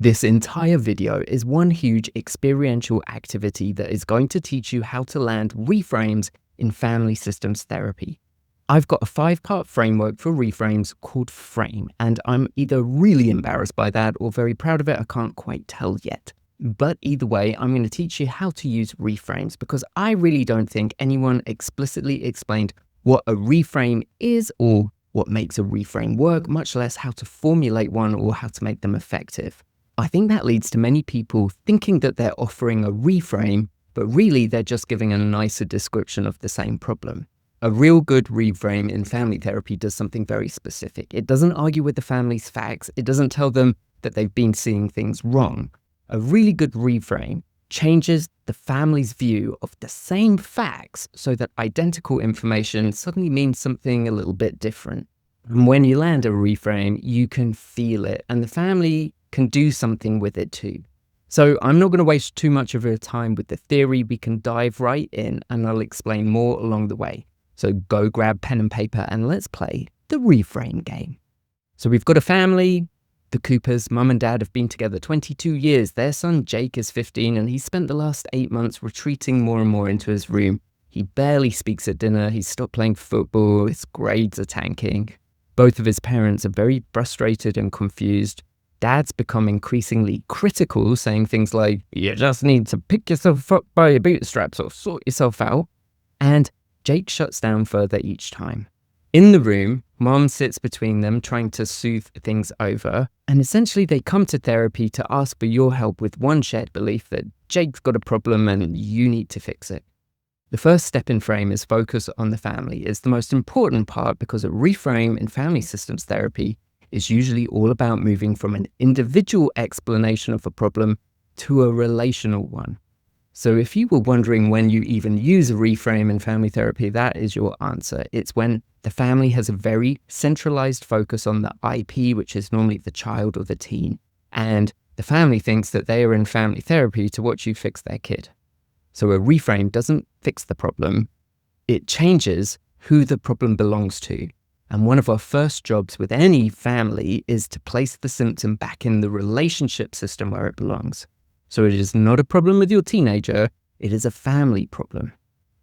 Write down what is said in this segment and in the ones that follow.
This entire video is one huge experiential activity that is going to teach you how to land reframes in family systems therapy. I've got a 5-part framework for reframes called Frame, and I'm either really embarrassed by that or very proud of it. I can't quite tell yet. But either way, I'm going to teach you how to use reframes because I really don't think anyone explicitly explained what a reframe is or what makes a reframe work, much less how to formulate one or how to make them effective. I think that leads to many people thinking that they're offering a reframe, but really they're just giving a nicer description of the same problem. A real good reframe in family therapy does something very specific. It doesn't argue with the family's facts. It doesn't tell them that they've been seeing things wrong. A really good reframe changes the family's view of the same facts so that identical information suddenly means something a little bit different. And when you land a reframe, you can feel it and the family can do something with it too. So I'm not going to waste too much of your time with the theory. We can dive right in and I'll explain more along the way. So go grab pen and paper and let's play the reframe game. So we've got a family. The Coopers, mum and dad, have been together 22 years. Their son Jake is 15 and he's spent the last 8 months retreating more and more into his room. He barely speaks at dinner. He's stopped playing football. His grades are tanking. Both of his parents are very frustrated and confused. Dad's become increasingly critical, saying things like, "You just need to pick yourself up by your bootstraps or sort yourself out." And Jake shuts down further each time. In the room, mom sits between them trying to soothe things over, and essentially they come to therapy to ask for your help with one shared belief that Jake's got a problem and you need to fix it. The first step in Frame is focus on the family. It's the most important part because a reframe in family systems therapy is usually all about moving from an individual explanation of a problem to a relational one. So if you were wondering when you even use a reframe in family therapy, that is your answer. It's when the family has a very centralized focus on the IP, which is normally the child or the teen. And the family thinks that they are in family therapy to watch you fix their kid. So a reframe doesn't fix the problem. It changes who the problem belongs to. And one of our first jobs with any family is to place the symptom back in the relationship system where it belongs. So it is not a problem with your teenager, it is a family problem.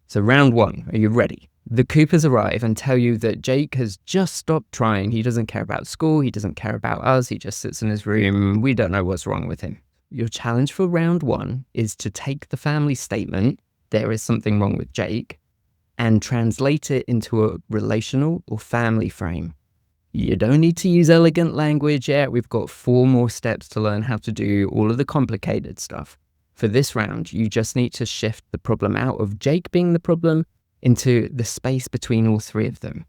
So round 1, are you ready? The Coopers arrive and tell you that Jake has just stopped trying. He doesn't care about school, he doesn't care about us, he just sits in his room. We don't know what's wrong with him. Your challenge for round 1 is to take the family statement, "There is something wrong with Jake," and translate it into a relational or family frame. You don't need to use elegant language yet. We've got 4 more steps to learn how to do all of the complicated stuff. For this round, you just need to shift the problem out of Jake being the problem into the space between all 3 of them.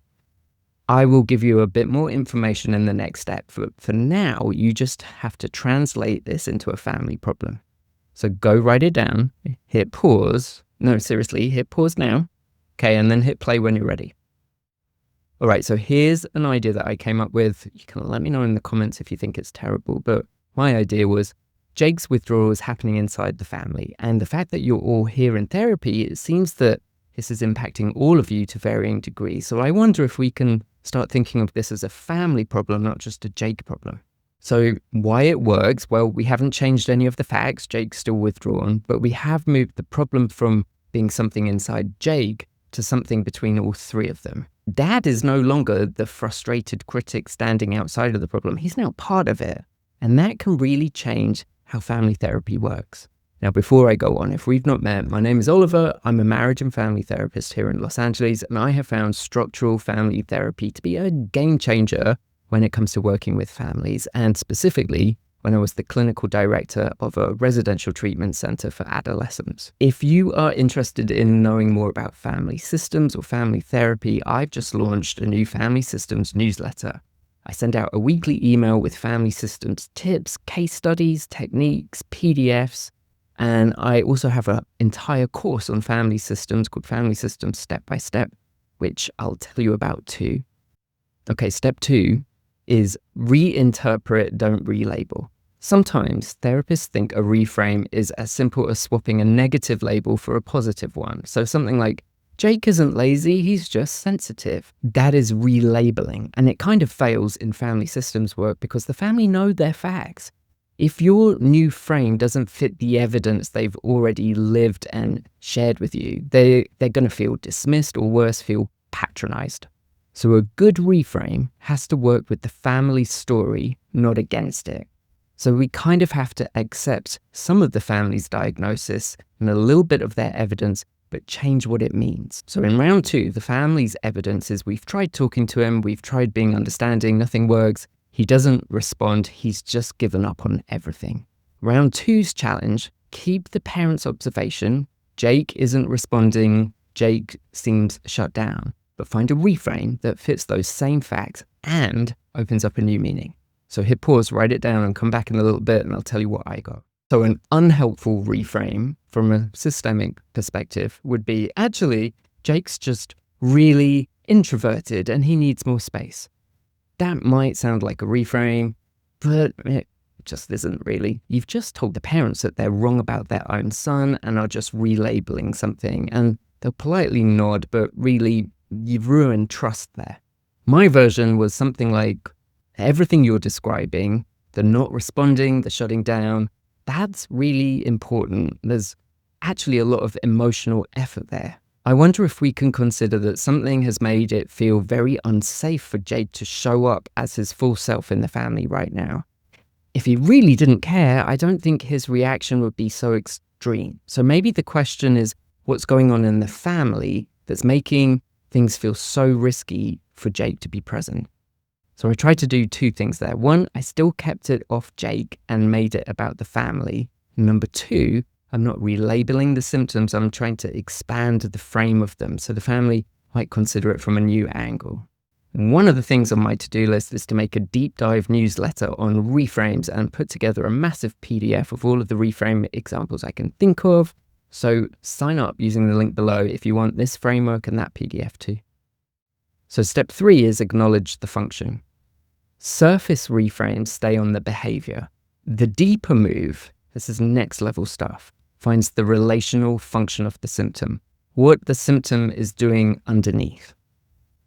I will give you a bit more information in the next step. For now, you just have to translate this into a family problem. So go write it down, hit pause. No, seriously, hit pause now. Okay, and then hit play when you're ready. All right, so here's an idea that I came up with. You can let me know in the comments if you think it's terrible, but my idea was Jake's withdrawal is happening inside the family, and the fact that you're all here in therapy, it seems that this is impacting all of you to varying degrees. So I wonder if we can start thinking of this as a family problem, not just a Jake problem. So why it works? Well, we haven't changed any of the facts. Jake's still withdrawn, but we have moved the problem from being something inside Jake to something between all 3 of them. Dad is no longer the frustrated critic standing outside of the problem. He's now part of it. And that can really change how family therapy works. Now, before I go on, if we've not met, my name is Oliver. I'm a marriage and family therapist here in Los Angeles, and I have found structural family therapy to be a game changer when it comes to working with families, and specifically when I was the clinical director of a residential treatment center for adolescents. If you are interested in knowing more about family systems or family therapy, I've just launched a new family systems newsletter. I send out a weekly email with family systems tips, case studies, techniques, PDFs, and I also have an entire course on family systems called Family Systems Step by Step, which I'll tell you about too. Okay, step 2 is reinterpret, don't relabel. Sometimes therapists think a reframe is as simple as swapping a negative label for a positive one. So something like, Jake isn't lazy, he's just sensitive. That is relabeling, and it kind of fails in family systems work because the family know their facts. If your new frame doesn't fit the evidence they've already lived and shared with you, they're going to feel dismissed, or worse, feel patronized. So a good reframe has to work with the family's story, not against it. So we kind of have to accept some of the family's diagnosis and a little bit of their evidence, but change what it means. So in round 2, the family's evidence is we've tried talking to him, we've tried being understanding, nothing works. He doesn't respond, he's just given up on everything. Round 2's challenge, keep the parents' observation. Jake isn't responding, Jake seems shut down, but find a reframe that fits those same facts and opens up a new meaning. So hit pause, write it down, and come back in a little bit and I'll tell you what I got. So an unhelpful reframe from a systemic perspective would be, actually, Jake's just really introverted and he needs more space. That might sound like a reframe, but it just isn't really. You've just told the parents that they're wrong about their own son and are just relabeling something, and they'll politely nod, but really, you've ruined trust there. My version was something like, everything you're describing, the not responding, the shutting down, that's really important. There's actually a lot of emotional effort there. I wonder if we can consider that something has made it feel very unsafe for Jake to show up as his full self in the family right now. If he really didn't care, I don't think his reaction would be so extreme. So maybe the question is, what's going on in the family that's making things feel so risky for Jake to be present? So I tried to do 2 things there. 1, I still kept it off Jake and made it about the family. Number 2, I'm not relabeling the symptoms, I'm trying to expand the frame of them so the family might consider it from a new angle. And one of the things on my to-do list is to make a deep dive newsletter on reframes and put together a massive PDF of all of the reframe examples I can think of. So sign up using the link below if you want this framework and that PDF too. So step 3 is acknowledge the function. Surface reframes stay on the behavior. The deeper move, this is next level stuff, finds the relational function of the symptom, what the symptom is doing underneath.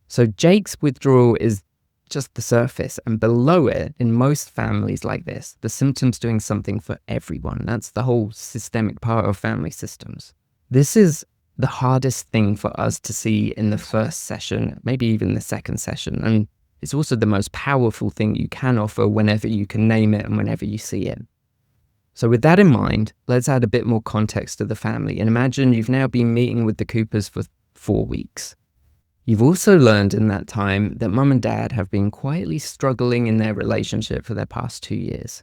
So Jake's withdrawal is just the surface, and below it, in most families like this, the symptom's doing something for everyone. That's the whole systemic part of family systems. This is the hardest thing for us to see in the first session, maybe even the second session, and it's also the most powerful thing you can offer whenever you can name it and whenever you see it. So with that in mind, let's add a bit more context to the family and imagine you've now been meeting with the Coopers for 4 weeks. You've also learned in that time that mum and dad have been quietly struggling in their relationship for their past 2 years.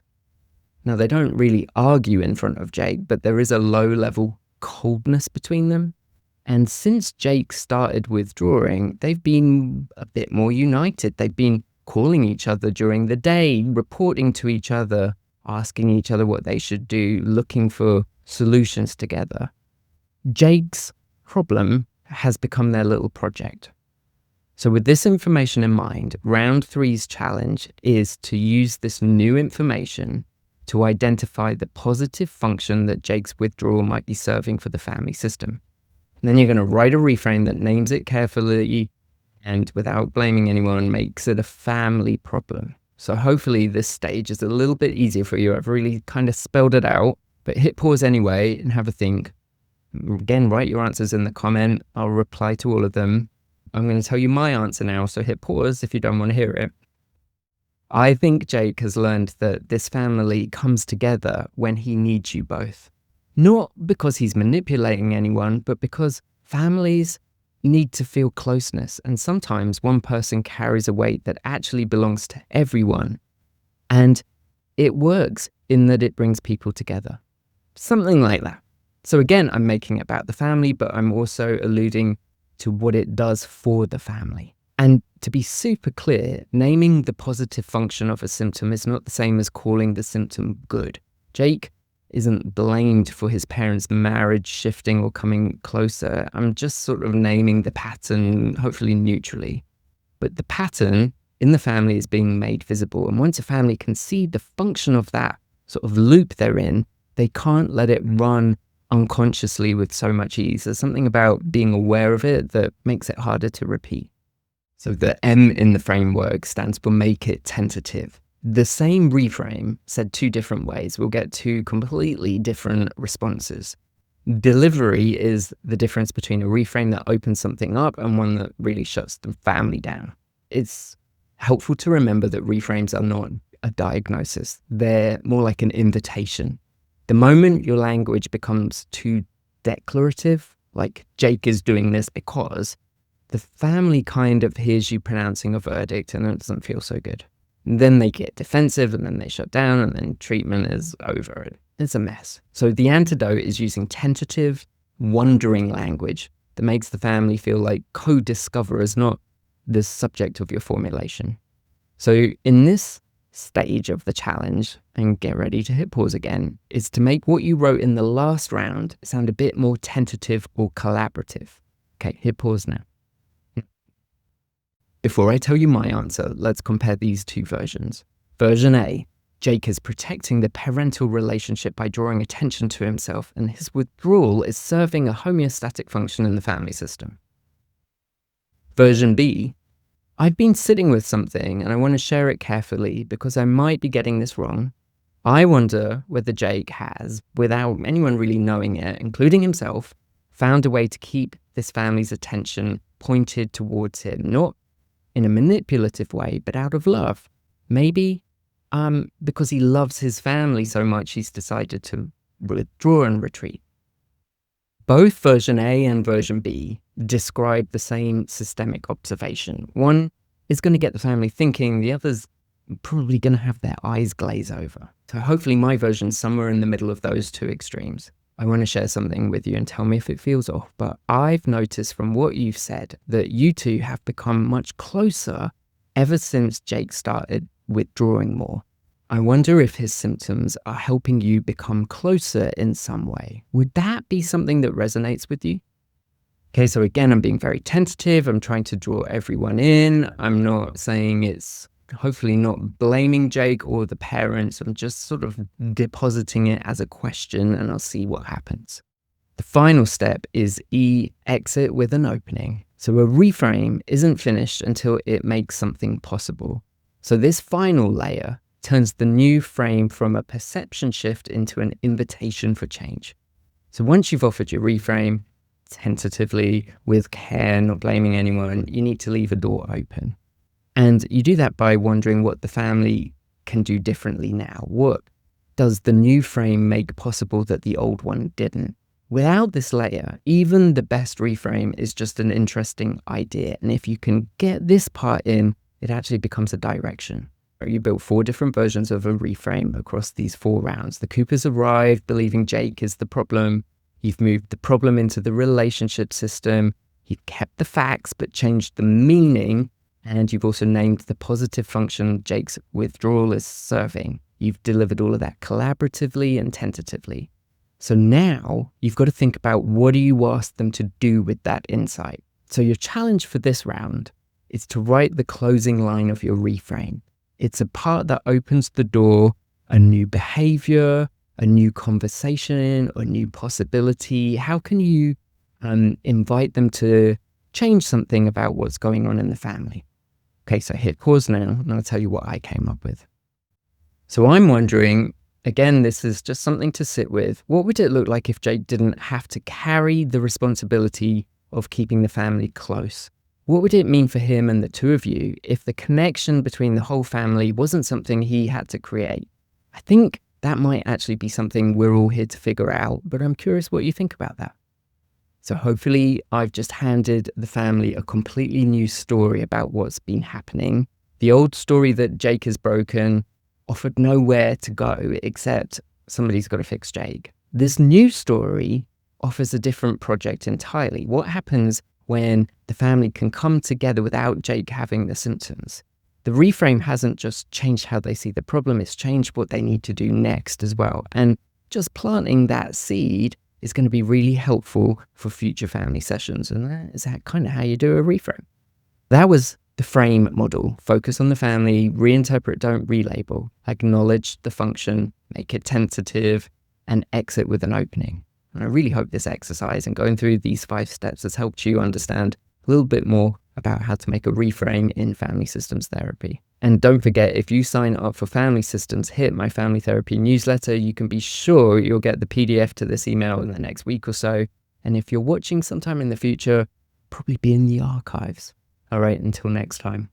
Now, they don't really argue in front of Jake, but there is a low-level coldness between them. And since Jake started withdrawing, they've been a bit more united. They've been calling each other during the day, reporting to each other, asking each other what they should do, looking for solutions together. Jake's problem has become their little project. So with this information in mind, round 3's challenge is to use this new information to identify the positive function that Jake's withdrawal might be serving for the family system. And then you're going to write a reframe that names it carefully and without blaming anyone makes it a family problem. So hopefully this stage is a little bit easier for you. I've really kind of spelled it out, but hit pause anyway and have a think. Again, write your answers in the comment. I'll reply to all of them. I'm going to tell you my answer now, so hit pause if you don't want to hear it. I think Jake has learned that this family comes together when he needs you both. Not because he's manipulating anyone, but because families need to feel closeness, and sometimes one person carries a weight that actually belongs to everyone. And it works in that it brings people together. Something like that. So again, I'm making it about the family, but I'm also alluding to what it does for the family. And to be super clear, naming the positive function of a symptom is not the same as calling the symptom good. Jake isn't blamed for his parents' marriage shifting or coming closer. I'm just sort of naming the pattern, hopefully neutrally. But the pattern in the family is being made visible. And once a family can see the function of that sort of loop they're in, they can't let it run unconsciously with so much ease. There's something about being aware of it that makes it harder to repeat. So the M in the framework stands for make it tentative. The same reframe said two different ways will get two completely different responses. Delivery is the difference between a reframe that opens something up and one that really shuts the family down. It's helpful to remember that reframes are not a diagnosis. They're more like an invitation. The moment your language becomes too declarative, like Jake is doing this because, the family kind of hears you pronouncing a verdict and it doesn't feel so good. And then they get defensive and then they shut down and then treatment is over. It's a mess. So the antidote is using tentative, wondering language that makes the family feel like co-discoverers, not the subject of your formulation. So in this stage of the challenge, and get ready to hit pause again, is to make what you wrote in the last round sound a bit more tentative or collaborative. Okay, hit pause now. Before I tell you my answer, let's compare these two versions. Version A, Jake is protecting the parental relationship by drawing attention to himself, and his withdrawal is serving a homeostatic function in the family system. Version B, I've been sitting with something and I want to share it carefully because I might be getting this wrong. I wonder whether Jake has, without anyone really knowing it, including himself, found a way to keep this family's attention pointed towards him, not in a manipulative way, but out of love. Maybe because he loves his family so much, he's decided to withdraw and retreat. Both version A and version B describe the same systemic observation. One is going to get the family thinking, the other's probably going to have their eyes glaze over. So hopefully my version's somewhere in the middle of those two extremes. I want to share something with you and tell me if it feels off, but I've noticed from what you've said that you two have become much closer ever since Jake started withdrawing more. I wonder if his symptoms are helping you become closer in some way. Would that be something that resonates with you? Okay, so again, I'm being very tentative. I'm trying to draw everyone in. I'm not saying it's hopefully not blaming Jake or the parents. I'm just sort of depositing it as a question and I'll see what happens. The final step is E, exit with an opening. So a reframe isn't finished until it makes something possible. So this final layer turns the new frame from a perception shift into an invitation for change. So once you've offered your reframe, tentatively, with care, not blaming anyone, you need to leave a door open. And you do that by wondering what the family can do differently now. What does the new frame make possible that the old one didn't? Without this layer, even the best reframe is just an interesting idea. And if you can get this part in, it actually becomes a direction. You built 4 different versions of a reframe across these 4 rounds. The Coopers arrived believing Jake is the problem. You've moved the problem into the relationship system. You've kept the facts but changed the meaning. And you've also named the positive function Jake's withdrawal is serving. You've delivered all of that collaboratively and tentatively. So now you've got to think about, what do you ask them to do with that insight? So your challenge for this round is to write the closing line of your reframe. It's a part that opens the door, a new behavior, a new conversation, a new possibility. How can you invite them to change something about what's going on in the family? Okay, so hit pause now, and I'll tell you what I came up with. So I'm wondering, again, this is just something to sit with. What would it look like if Jake didn't have to carry the responsibility of keeping the family close? What would it mean for him and the two of you if the connection between the whole family wasn't something he had to create? I think that might actually be something we're all here to figure out, but I'm curious what you think about that. So hopefully I've just handed the family a completely new story about what's been happening. The old story that Jake is broken offered nowhere to go except somebody's got to fix Jake. This new story offers a different project entirely. What happens when the family can come together without Jake having the symptoms? The reframe hasn't just changed how they see the problem, it's changed what they need to do next as well. And just planting that seed is going to be really helpful for future family sessions. And that is kind of how you do a reframe. That was the frame model. Focus on the family, reinterpret, don't relabel, acknowledge the function, make it tentative, and exit with an opening. And I really hope this exercise and going through these 5 steps has helped you understand a little bit more about how to make a reframe in family systems therapy. And don't forget, if you sign up for Family Systems, hit my Family Therapy newsletter, you can be sure you'll get the PDF to this email in the next week or so. And if you're watching sometime in the future, probably be in the archives. All right, until next time.